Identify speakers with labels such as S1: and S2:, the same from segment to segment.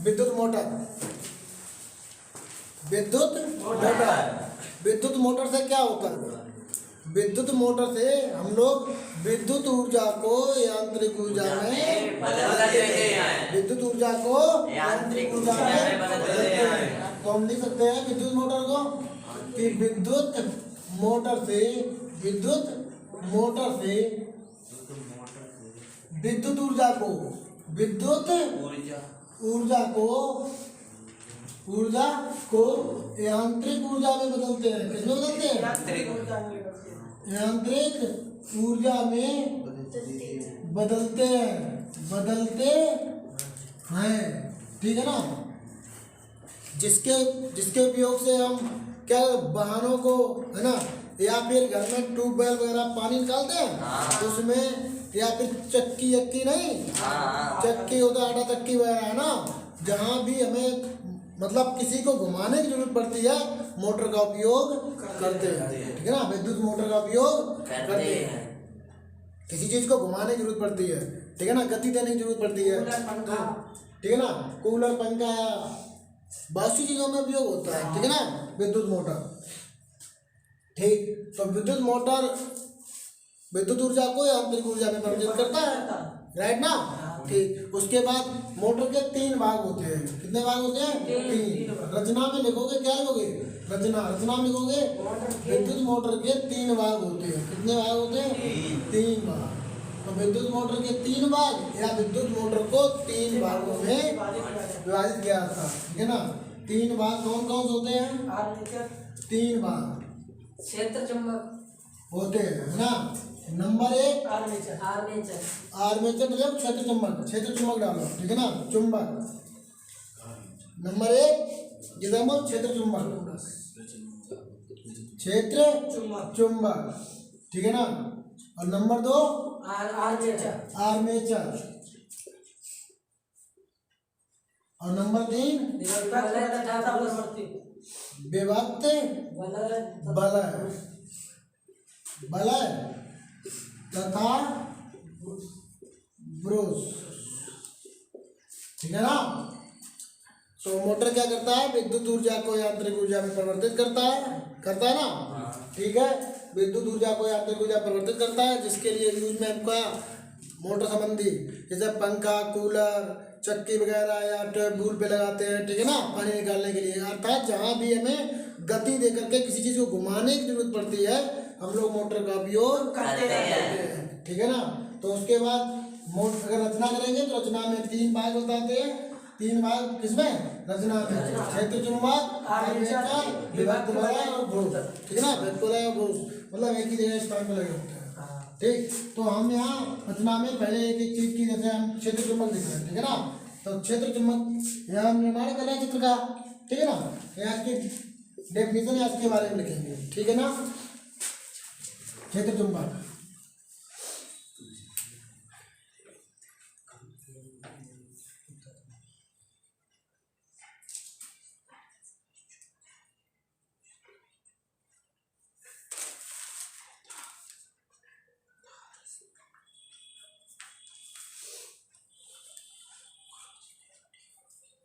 S1: विद्युत मोटर। विद्युत मोटर, विद्युत मोटर से क्या होता है? विद्युत मोटर से हम लोग विद्युत ऊर्जा को यांत्रिक ऊर्जा में
S2: बदल देते हैं।
S1: विद्युत ऊर्जा को यांत्रिक ऊर्जा में बदल देते हैं। तो हम लिख सकते हैं विद्युत मोटर को कि विद्युत मोटर से विद्युत ऊर्जा को यांत्रिक ऊर्जा में बदलते हैं। किसमें बदलते हैं? यांत्रिक ऊर्जा में बदलते हैं। ठीक है ना? जिसके उपयोग से हम क्या वाहनों को, है ना, या फिर घर में ट्यूबवेल वगैरह पानी निकालते हैं तो उसमें, या फिर चक्की नहीं, चक्की होता है, आटा चक्की वगैरह, है ना, जहाँ भी हमें मतलब किसी को घुमाने की जरूरत पड़ती है मोटर का उपयोग करते हैं। ठीक है ना? विद्युत मोटर का उपयोग करते हैं। किसी चीज को घुमाने की जरूरत पड़ती है, ठीक है ना, गति देने की जरूरत पड़ती है, ठीक है ना, कूलर पंखा बहुत सी चीजों में उपयोग होता है। ठीक है ना? विद्युत मोटर। ठीक, तो विद्युत मोटर विद्युत ऊर्जा को यांत्रिक ऊर्जा में परिवर्तित करता है, राइट ना? ठीक, उसके बाद मोटर के 3 भाग होते हैं। कितने भाग होते हैं? 3। रचना में लिखोगे, क्या लिखोगे? रचना में लिखोगे विद्युत मोटर के 3 भाग होते हैं। कितने भाग होते हैं? 3 भाग। तो विद्युत मोटर के 3 भाग, या विद्युत मोटर को 3 भागों में विभाजित किया था। ठीक है ना? 3 भाग कौन कौन से होते हैं? 3 भाग
S3: क्षेत्र चुंबक
S1: होते हैं, है ना? नंबर 1 आर्मेचर मतलब क्षेत्र चुंबक डालो। ठीक है ना? चुंबक नंबर 1 जिसमें क्षेत्र चुंबक। ठीक है ना? और नंबर 2 आर्मेचर। और नंबर 3 विभक्त बलय तथा ब्रूस। ठीक है ना? तो मोटर क्या करता है? विद्युत ऊर्जा को यांत्रिक ऊर्जा में परिवर्तित करता है ना? ठीक है, विद्युत ऊर्जा को यांत्रिक ऊर्जा परिवर्तित करता है, जिसके लिए यूज में आपका मोटर संबंधी जैसे पंखा, कूलर, चक्की वगैरह या ट्यूबवेल पे लगाते हैं। ठीक है ना? पानी निकालने के लिए, अर्थात जहाँ भी हमें गति दे करके किसी चीज को घुमाने की जरूरत पड़ती है हम लोग मोटर का उपयोग करते हैं। ठीक है ना? तो उसके बाद मोटर अगर रचना करेंगे तो रचना में 3 भाग बताते हैं। 3 भाग किसमें? रचना में। क्षेत्र चुंबक, आर्मेचर, विभक्त बलय और ब्रूस। ठीक है ना? विभक्त बलय और ब्रूस मतलब एक ही जगह स्थान पर लगे होते हैं। ठीक, तो हम यहाँ रचना में पहले एक चीज की, जैसे हम क्षेत्र चुंबक लिख रहे हैं। ठीक है ना? तो क्षेत्र चुंबक यहाँ निर्माण कर रहे हैं चित्र का। ठीक है ना? यहाँ की डेफिनेशन है, इसके बारे में लिखेंगे। ठीक है ना? क्षेत्र चुंबक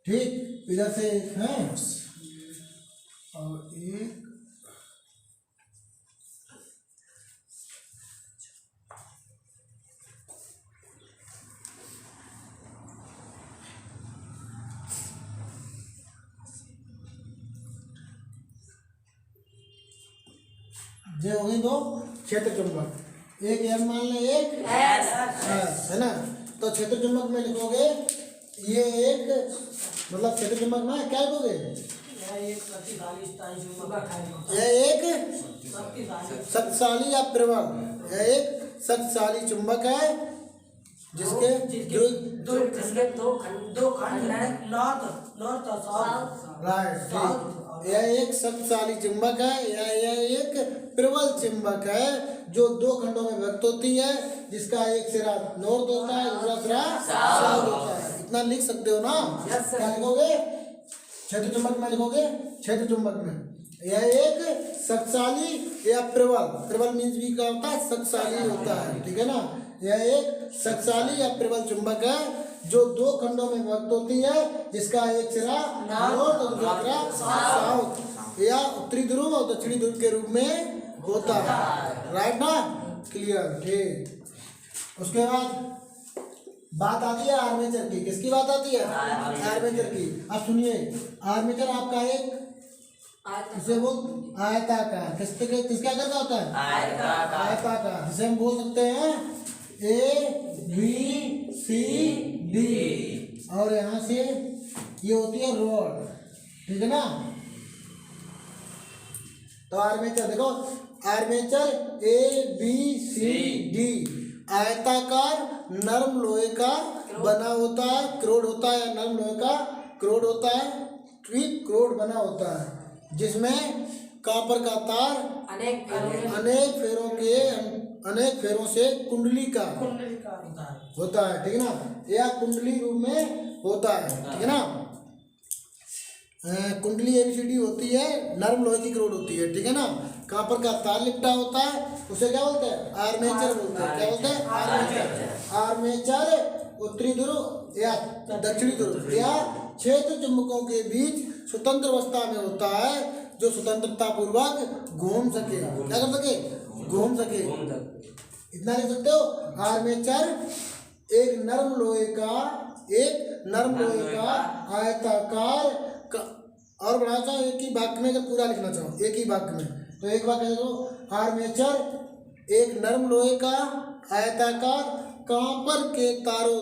S1: ठीक, इधर से है और एक जे हो गई 2 क्षेत्र चुंबक। एक एम मान ले, एक एस, है ना? तो क्षेत्र चुंबक में लिखोगे ये एक, मतलब क्षेत्र चुंबक में क्या लिखोगे? यह एक शक्तिशाली या प्रबल, यह एक शक्तिशाली चुंबक है जिसके
S3: दो खंड है, नॉर्थ और साउथ।
S1: राइट। यह एक शक्तिशाली चुंबक है, यह एक प्रबल चुंबक है जो 2 खंडों में विभक्त होती है, जिसका एक सिरा नॉर्थ होता है, दूसरा सिरा साउथ होता है। इतना लिख सकते हो ना? क्या लिखोगे? क्षेत्र चुंबक में लिखोगे क्षेत्र चुंबक में यह एक शक्तिशाली या प्रबल मीन्स भी क्या होता है? शक्तिशाली होता है। ठीक है ना? यह एक शक्तिशाली या प्रबल चुंबक है जो दो खंडों में विभक्त होती है, जिसका एक सिरा नॉर्थ और दूसरा सिरा साउथ, या उत्तरी ध्रुव और दक्षिणी ध्रुव के रूप में होता है। राइट ना, क्लियर, ठीक। उसके बाद बात आती है आर्मेचर की। किसकी बात आती है? आर्मेचर की। अब सुनिए, आर्मेचर आपका एक इसे वो आयताकार, किसका आकार का होता है? आयताकार, जिसे हम बोल सकते हैं A B C D, और यहाँ से ये होती है रॉड, ठीक है ना। तो आर्मेचर देखो, armature A B C D आयताकार नरम लोहे का बना होता है, क्रोड होता है, नरम लोहे का क्रोड होता है, ठीक, क्रोड बना होता है, जिसमें कॉपर का तार अनेक फेरों से कुंडली का होता है, ठीक है ना, या कुंडली रूप में होता है, ठीक है ना। कुंडली ABCD होती है, नरम लोहे की क्रोड होती है, ठीक है ना। कॉपर का तार लिपटा होता है, उसे क्या बोलते हैं? आर्मेचर बोलते हैं। क्या बोलते हैं? आर्मेचर। आर्मेचर उत्तरी ध्रुव या दक्षिणी ध्रुव या क्षेत्र चुंबकों के बीच स्वतंत्र अवस्था में होता है, जो स्वतंत्रता पूर्वक घूम सके। क्या कर सके? घूम सके। इतना लिख सकते हो। आर्मेचर एक नरम लोहे का आयताकार और बनाना चाहो एक ही वाक्य में, अगर पूरा लिखना चाहो एक ही वाक्य में, तो एक वाक्य देखो, आर्मेचर एक नरम लोहे का आयताकार कॉपर के तारों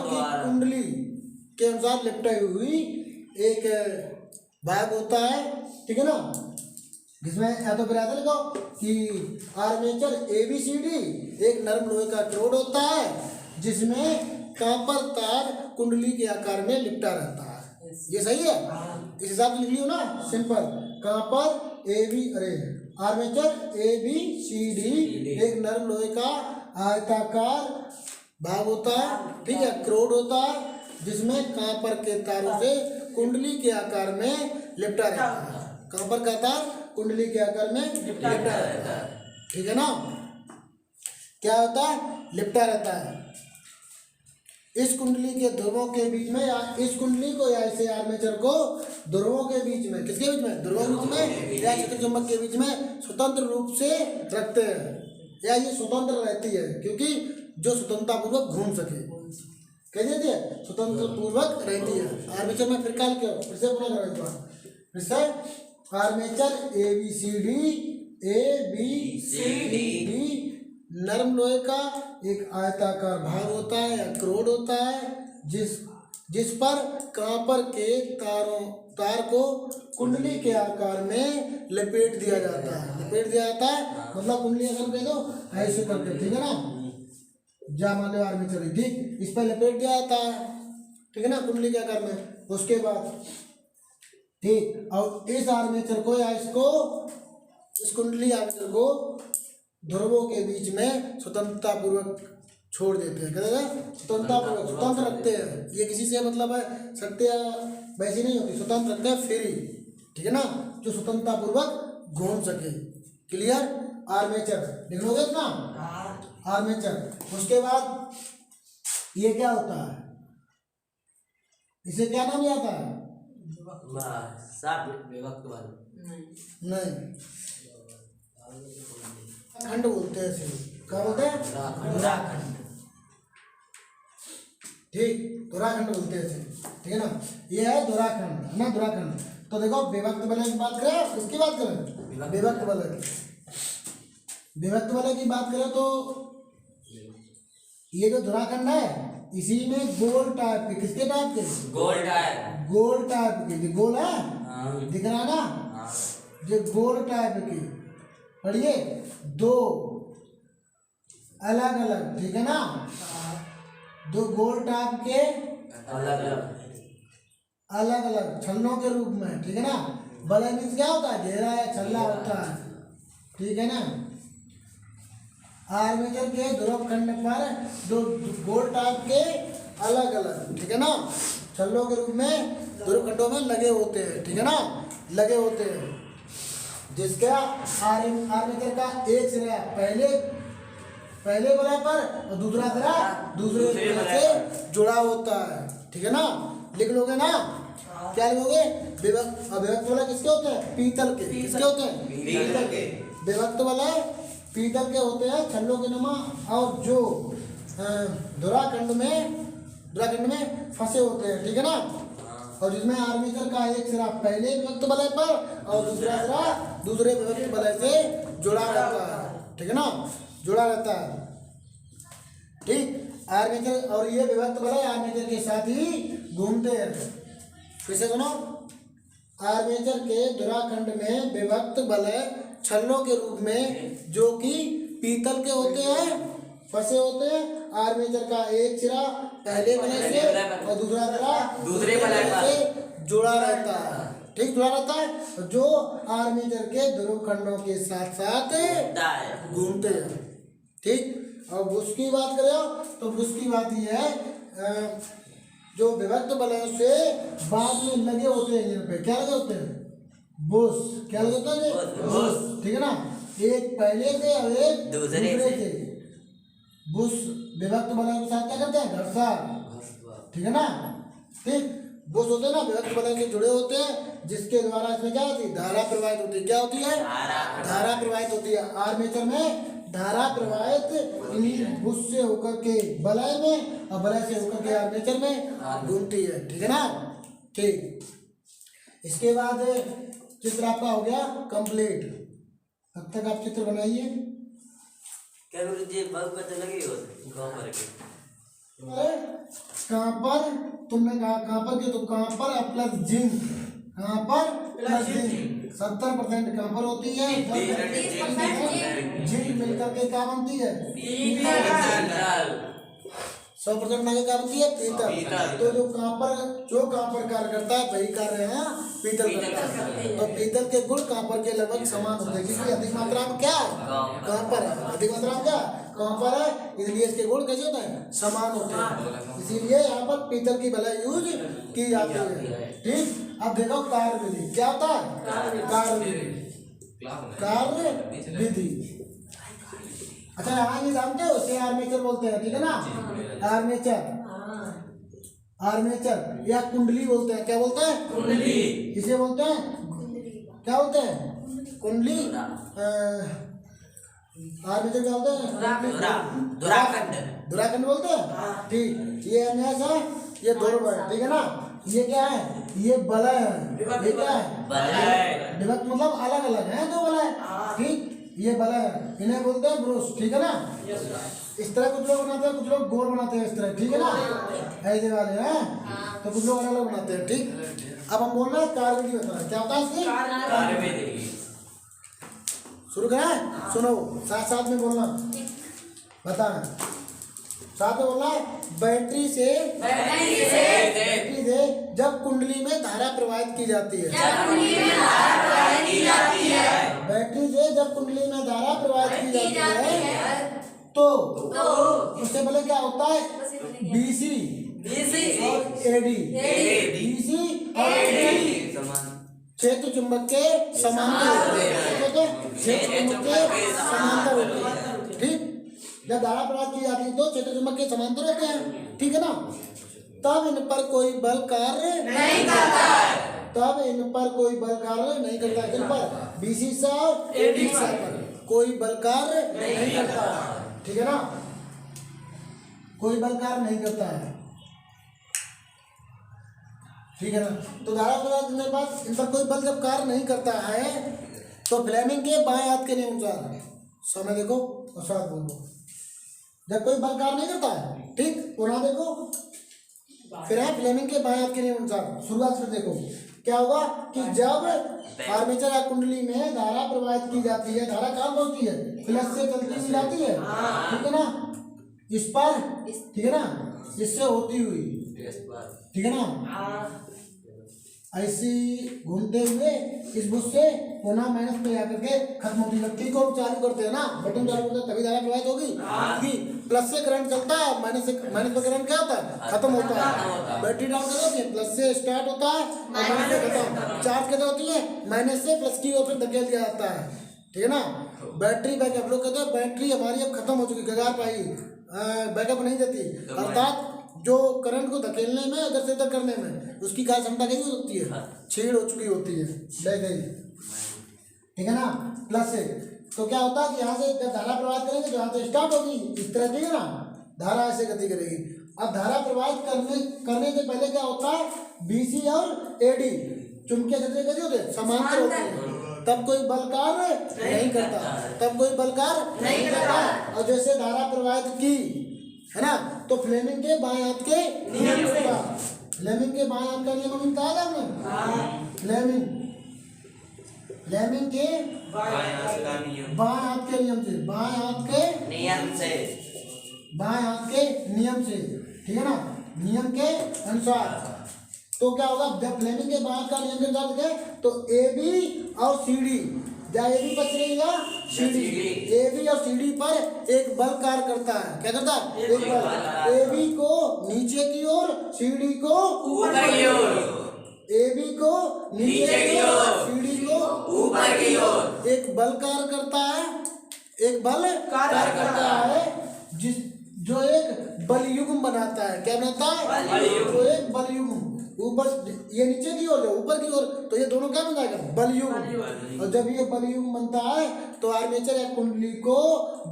S1: की कुंडली के अनुसार लिपटाई हुई एक भाग होता है, ठीक है ना। जिसमें या तो फिर ऐसा लिखो कि आर्मेचर ABCD एक नरम लोहे का क्रोड होता है, जिसमें कॉपर तार कुंडली के आकार में लिपटा रहता है। ये सही है? इस हिसाब से लिख लियो ना, सिंपल। कॉपर आर्मेचर ABCD एक नरम लोहे का आयताकार भाग होता है, ठीक है, क्रोड होता है, जिसमें कॉपर के तारों से कुंडली के आकार में लिपटा रहता है। कॉपर का तार कुंडली के आकार में लिपटा रहता है, ठीक है ना। क्या होता है? लिपटा रहता है। इस कुंडली के ध्रुवों के बीच में, या इस कुंडली को या इसे आर्मेचर को ध्रुवों के बीच में, किसके बीच में? ध्रुवों के बीच में या क्षेत्र चुंबक के बीच में स्वतंत्र रूप से रखते हैं, या ये स्वतंत्र रहती है, क्योंकि जो स्वतंत्रता पूर्वक घूम सके। कह देती है स्वतंत्र पूर्वक रहती है। आर्मेचर में फिर क्या क्यों फिर से पूरा करो एक बार फिर से। आर्मेचर ABCD नरम लोहे का एक आयताकार भाग होता है या क्रोड होता है, जिस पर कॉपर के तार को कुंडली के आकार में लपेट दिया जाता है। मतलब कुंडली अगर दे दो ऐसे करके, ठीक है ना, जा मान लो आर्मेचर, ठीक, इस पर लपेट दिया जाता है, ठीक है ना, कुंडली के आकार में। उसके बाद ठीक, और इस आर्मेचर को या इस कुंडली आर्मेचर को ध्रुवों के बीच में स्वतंत्रता पूर्वक छोड़ देते हैं। कहते हैं स्वतंत्रता पूर्वक, स्वतंत्र रखते हैं। ये किसी से मतलब है सत्य वैसी नहीं होती, स्वतंत्र रखते हैं फ्री, ठीक है ना, जो स्वतंत्रता पूर्वक घूम सके। क्लियर? आर्मेचर लिख लोगे ना, आर्मेचर। उसके बाद ये क्या होता है? इसे क्या नाम आता है? नहीं, खंड बोलते हैं इसे। क्या बोलते हैं? धुराखंड। ठीक, धुराखंड बोलते हैं इसे, ठीक है ना। ये है धुराखंड, है ना, धुराखंड। तो देखो विभक्त वलय की बात करें, किसकी बात करें? विभक्त वलय की। विभक्त वलय की बात करें तो ये जो धुराखंड है, इसी में गोल टाइप के, किसके टाइप के? गोल टाइप के, गोल है, दिख रहा ना, जो गोल टाइप के, पढ़िए, दो अलग अलग, ठीक है ना, दो गोल टाइप के अलग अलग छल्लों के रूप में, ठीक है ना। वलय मीन्स क्या होता है? घेरा या छल्ला होता है, ठीक है ना। आर्मेचर के ध्रुव खंड पर दो गोल टाइप के अलग अलग, ठीक है ना, छल्लों के रूप में ध्रुव खंडों में लगे होते हैं, ठीक है ना, लगे होते हैं। जिसका आर्मेचर का एक सिरा पहले पहले वलय पर और दूसरा सिरा दूसरे वलय से जुड़ा होता है। ठीक है ना, लिख लोगे ना, क्या लिखोगे? विभक्त। अविभक्त वलय किसके होते हैं? पीतल के। किसके होते हैं? पीतल के। विभक्त वलय पीतल के होते हैं, छल्लों के नुमा, और जो धुराखंड में फंसे होते हैं। ठीक है ना, और जिसमें आर्मेचर का एक सिरा पहले विभक्त वलय पर और दूसरा सिरा दूसरे विभक्त वलय से जुड़ा रहता है। ठीक है ना, जुड़ा रहता है। ठीक, आर्मेचर, और ये विभक्त वलय आर्मेचर के साथ ही घूमते हैं। फिर से सुनो, आर्मेचर के धुराखंड में विभक्त वलय छल्लों के रूप में जो कि पीतल के होते हैं, फंसे होते हैं। आर्मेचर का एक सिरा पहले वलय से और दूसरा सिरा दूसरे वलय से जुड़ा रहता है। ठीक, जुड़ा रहता है, जो आर्मेचर के ध्रुवखंडों के साथ साथ घूमते हैं। ठीक, और बुश की बात करें तो बुश की बात ये है, जो विभक्त वलयों से बाद में लगे होते हैं, यहाँ पे क्या लगे होते हैं? बुश। क्या लगे होते हैं? बुश। ठीक है ना, एक पहले से और एक दूसरे से। बुश विभक्त वलयों के साथ क्या करते हैं? घर्षण। ठीक है ना, ठीक, बुश होते हैं ना, विभक्त वलय से जुड़े होते हैं, जिसके द्वारा इसमें क्या होती है? धारा प्रवाहित होती है। क्या होती है? धारा प्रवाहित होती है। आर्मेचर में धारा प्रवाहित इन्हीं बुश से होकर के वलय में और वलय से होकर के आर्मेचर में घूमती है। ठीक है ना, ठीक। इसके बाद चित्र आपका हो गया कंप्लीट। अब तक आप चित्र बनाइए।
S2: क्या गुरुजी बल्ब का तो लगे हो गांव भर के?
S1: अरे कहाँ पर तुमने कहा? कहाँ पर के? तो कहाँ पर प्लस जिंक, कहाँ पर प्लस जिंक 70% कहाँ पर होती है? जिंक मिलकर के क्या बनती है? 100% मिलकर क्या बनती है? पीतल। तो जो कॉपर कार्य करता है वही कार्य है पीतल करता है। तो पीतल के गुण कॉपर के लगभग समान होते हैं, क्योंकि अधिक मात्रा में क्या है? कॉपर है। अधिक मात्रा में क्या? कॉपर है, इसलिए इसके गुण कैसे होते हैं? समान होते हैं। इसीलिए यहाँ पर पीतल की वलय यूज की जाती है। ठीक, अब देखो कार्य विधि क्या होता है? कार्य विधि। अच्छा, यहाँ ये जानते हो, इसे आर्मेचर बोलते हैं। ठीक है ना, आर्मेचर या कुंडली बोलते हैं। क्या बोलते हैं? कुंडली। इसे बोलते हैं, क्या बोलते हैं? कुंडली। आर्मेचर क्या बोलते हैं? धुराखंड बोलते हैं। ठीक, ये अन्यास है, ये ध्रुव है। ठीक है ना, ये क्या है? ये वलय है। ये क्या है? विभक्त मतलब अलग अलग है दो वलय। ठीक, ये वलय है, इन्हें बोलते हैं ब्रुश। ठीक है ना, इस तरह कुछ लोग बनाते हैं, कुछ लोग गोल बनाते हैं इस तरह। ठीक है ना, ऐसे वाले हैं, तो कुछ लोग अलग अलग बनाते हैं। ठीक, अब हम बोल रहे हैं कार्य विधि बताना। क्या होता है इसकी? कार्य विधि। शुरू करें? सुनो, साथ साथ में बोलना, बताना, साथ में बोलना। बैटरी से जब कुंडली में धारा प्रवाहित की जाती है। बैटरी से जब कुंडली में धारा प्रवाहित की जाती है तो उससे पहले क्या होता है? बीसी और एडी। बीसी और एडी क्षेत्र चुंबक के समांतर होते हैं। क्षेत्र चुंबक के समांतर होते हैं। ठीक, जब धारा प्रवाहित की जाती है तो क्षेत्र चुंबक के समांतर होते हैं। ठीक है ना, तब इन पर कोई बल कार्य नहीं करता है। तब इन पर कोई बल कार्य नहीं करता है। किन पर? बीसी से और एडी पर कोई बल कार्य नहीं करता है। ठीक है ना, कोई बल कार्य नहीं करता है। ठीक है ना, तो धारा प्रवाहित के बाद इन पर कोई बल जब कार्य नहीं करता है तो फ्लेमिंग के बाएं हाथ के नियमानुसार, समय देखो और साथ बोलो, जब कोई बल कार्य नहीं करता है, ठीक, पुनः देखो, फिर है फ्लेमिंग के बाएं हाथ के नियमानुसार। शुरुआत से देखो क्या होगा कि जब आर्मेचर या कुंडली में धारा प्रवाहित की जाती है, धारा कहाँ होती है? प्लस से चलती हुई जाती है। ठीक है ना, इस पर, ठीक है ना, इससे होती हुई, ठीक है ना, ऐसी घूमते हुए इस बुश से पुनः माइनस पे आकर के खत्म होती है। की को चालू करते हैं ना, बटन चालू करते हैं तभी धारा प्रवाहित होगी। क्योंकि प्लस से करंट चलता है, माइनस पे करंट क्या होता है? खत्म होता है। बैटरी डाउन कर होती है, प्लस से स्टार्ट होता है और माइनस से खत्म। चार्ज कैसे होती है? माइनस से प्लस की ओर धकेल दिया जाता है। ठीक है ना। बैटरी बैकअप, लोग कहते हैं बैटरी हमारी अब खत्म हो चुकी, गगार पाई, बैकअप नहीं देती, अर्थात जो करंट को धकेलने में इधर से इधर करने में उसकी कार्य क्षमता कैसी होती है, छीड़ हो चुकी होती है, बह गई, ठीक है ना। प्लस से तो क्या होता है कि यहाँ से जब धारा प्रवाहित करेंगे तो यहाँ से स्टार्ट होगी इस तरह, ठीक है ना, धारा ऐसे गति करेगी। अब धारा प्रवाहित करने से पहले क्या होता है, बीसी और एडी चुंबकीय क्षेत्र कैसे होते हैं, समांतर होते हैं, तब कोई बल कार्य नहीं करता, तब कोई बल कार्य नहीं करता। और जैसे धारा प्रवाहित की, है ना, तो फ्लेमिंग के बाएं हाथ के नियम से, फ्लेमिंग के बाएं हाथ का नियम अभी बताया था हमने, फ्लेमिंग के बाएं हाथ के नियम से, बाएं हाथ के नियम से, बाएं हाथ के नियम से, ठीक है ना, नियम के अनुसार। तो क्या होगा, जब फ्लेमिंग के बाएं का नियम के अनुसार देखें तो ए बी और सी डी, या ए बी बच रही या सी डी, ए बी और सी डी पर एक बल कार्य करता है, क्या करता है, एक बल, ए बी को नीचे की ओर, सी डी को ऊपर की ओर, ए बी को नीचे की ओर, सी डी को ऊपर की ओर, एक बल कार्य करता है, एक बल कार्य करता है जिस जो एक बलयुग्म बनाता है, क्या बनाता है, जो एक बलयुग्म, ऊपर ये नीचे की ओर, ऊपर की ओर, तो ये दोनों क्या बन जाएगा, बलयुग्म। और जब ये बलयुग्म बनता है तो आर्मेचर या कुंडली को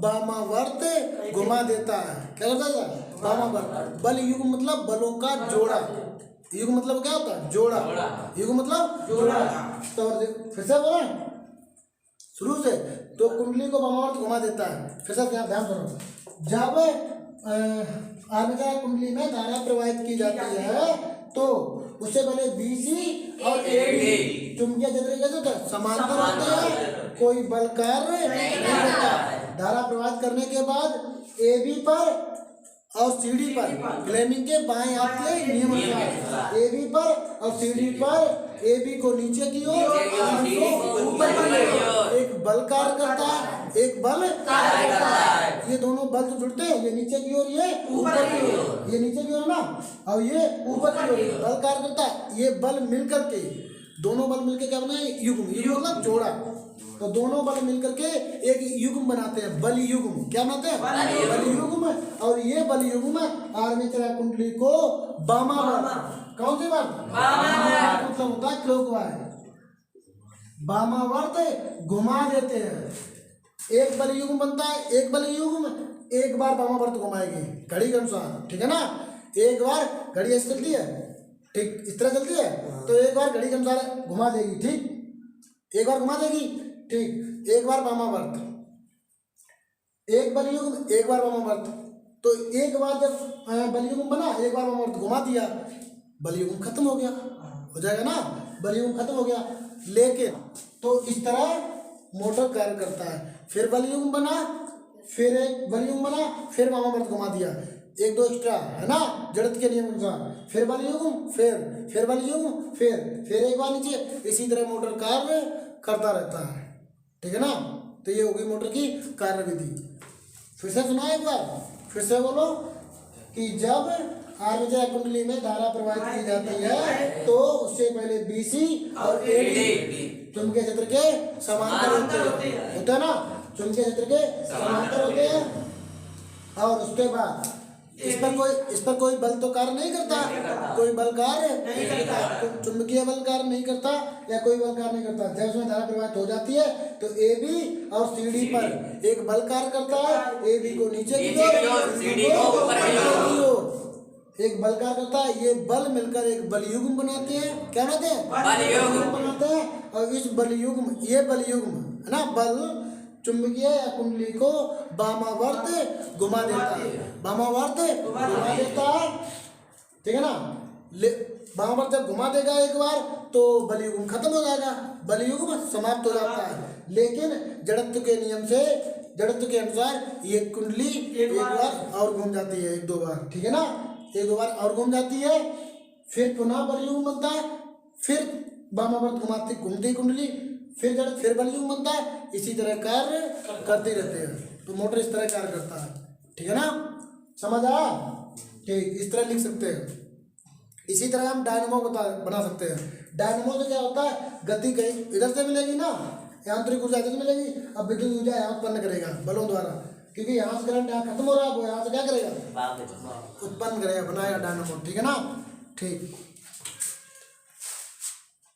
S1: वामावर्त घुमा देता है, क्या करता है, वामावर्त। बलयुग्म मतलब बलों का जोड़ा, युग मतलब क्या होता है, जोड़ा, युग मतलब जोड़ा। तो फिर से बोले शुरू से, तो कुंडली को वामावर्त घुमा देता है। फिर से ध्यान करो, जब आर्मेचर कुंडली में धारा प्रवाहित की जाती है तो उससे पहले बीसी और एडी चुंबकीय क्षेत्र कैसे होता है, समांतर होते हैं, कोई बल कार्य नहीं करता। धारा प्रवाहित करने के बाद एबी पर और सीडी पर फ्लेमिंग के बाएं हाथ के नियम अनुसार, एबी पर और सीडी पर एबी को नीचे की ओर, ऊपर की ओर एक बल कार्य करता है, एक बल कार्य करता है। ये दोनों बल जो जुड़ते हैं, ये नीचे की ओर, ये ऊपर की ओर, ये नीचे की ओर ना, और ये ऊपर की ओर बल कार्य करता है। ये बल मिलकर के, दोनों बल मिलकर क्या बनाए, युग्म, युग्म मतलब जोड़ा। तो दोनों बल मिलकर के एक युग्म बनाते हैं, बल युग्म, क्या बनाते हैं, बल युग्म। और ये बल युग्म आर्मेचर कुंडली को वामावर्त, कौन सी बात, मतलब होता है क्लॉकवाइज, वामावर्त घुमा देते हैं। एक बल युग्म बनता है, एक बल युग्म एक बार वामावर्त घुमाएगी घड़ी के अनुसार, ठीक है ना। एक बार घड़ी ऐसे चलती है, ठीक इस तरह चलती है, तो एक बार घड़ी के अनुसार घुमा देगी, ठीक, एक बार घुमा देगी, ठीक, एक बार वामावर्त, एक बल युग्म एक बार वामावर्त। तो एक बार जब बल युग्म बना, एक बार वामावर्त घुमा दिया, बल युग्म खत्म हो गया, हो जाएगा ना, बल युग्म खत्म हो गया। लेकिन तो इस तरह मोटर कार्य करता है। फिर बल युग्म बना, फिर एक बल युग्म बना, फिर वामावर्त घुमा दिया, एक दो एक्स्ट्रा, है ना, जड़त्व के नियम अनुसार, फिर बल युग्म, फिर बल युग्म, फिर एक बार नीचे, इसी तरह मोटर कार्य करता रहता है, ठीक है ना। तो ये होगी मोटर की कार्य विधि। फिर से सुना एक बार, फिर से बोलो कि जब आर्मेचर कुंडली में धारा प्रवाहित की जाती है तो उससे पहले बीसी और एडी चुंबकीय क्षेत्र के समांतर होते हैं ना, चुंबकीय क्षेत्र के समांतर होते हैं। और उसके बाद इस पर कोई बल तो कार्य नहीं करता, कोई बल कार्य नहीं करता, चुंबकीय बल कार्य नहीं करता या कोई बल कार्य नहीं करता। जब उसमें धारा प्रवाहित हो जाती है तो ए बी और सी डी पर एक बल कार्य करता है, ए बी को नीचे की ओर, सीडी को ऊपर की ओर एक बल कार्य करता है। ये बल मिलकर एक बल युग्म बनाते हैं, क्या बनाते हैं, बल युग्म बनाते हैं। और इस बल युग्म, ये बल युग्म है ना, बल चुंबकीय या कुंडली को वामावर्त घुमा देता है, वामावर्त घुमा देता है, ठीक है ना। वामावर्त जब घुमा देगा एक बार तो बल युग्म खत्म हो जाएगा, बल युग्म समाप्त हो जाता है। लेकिन जड़त्व के नियम से, जड़त्व के अनुसार ये कुंडली एक बार और घूम जाती है, एक दो बार, ठीक है ना, एक दो बार और घूम जाती है। फिर पुनः बल युग्म बनता है, फिर वामावर्त घूमती कुंडली, फिर जड़, फिर बल युग्म बनता है। इसी तरह कार्य करते रहते हैं। तो मोटर इस तरह कार्य करता है, ठीक है ना, समझ आया, ठीक, इस तरह लिख सकते हैं। इसी तरह हम डायनेमो बना सकते हैं। डायनेमो से क्या होता है, गति कहीं इधर से मिलेगी ना, यांत्रिक ऊर्जा इधर से मिलेगी, अब विद्युत ऊर्जा यहाँ उत्पन्न करेगा बलों द्वारा, क्योंकि यहाँ से करंट यहाँ खत्म हो रहा है, वो यहाँ से क्या करेगा,
S2: वापस
S1: उत्पन्न करेगा, बनाएगा डायनामो। ठीक है ना, ठीक।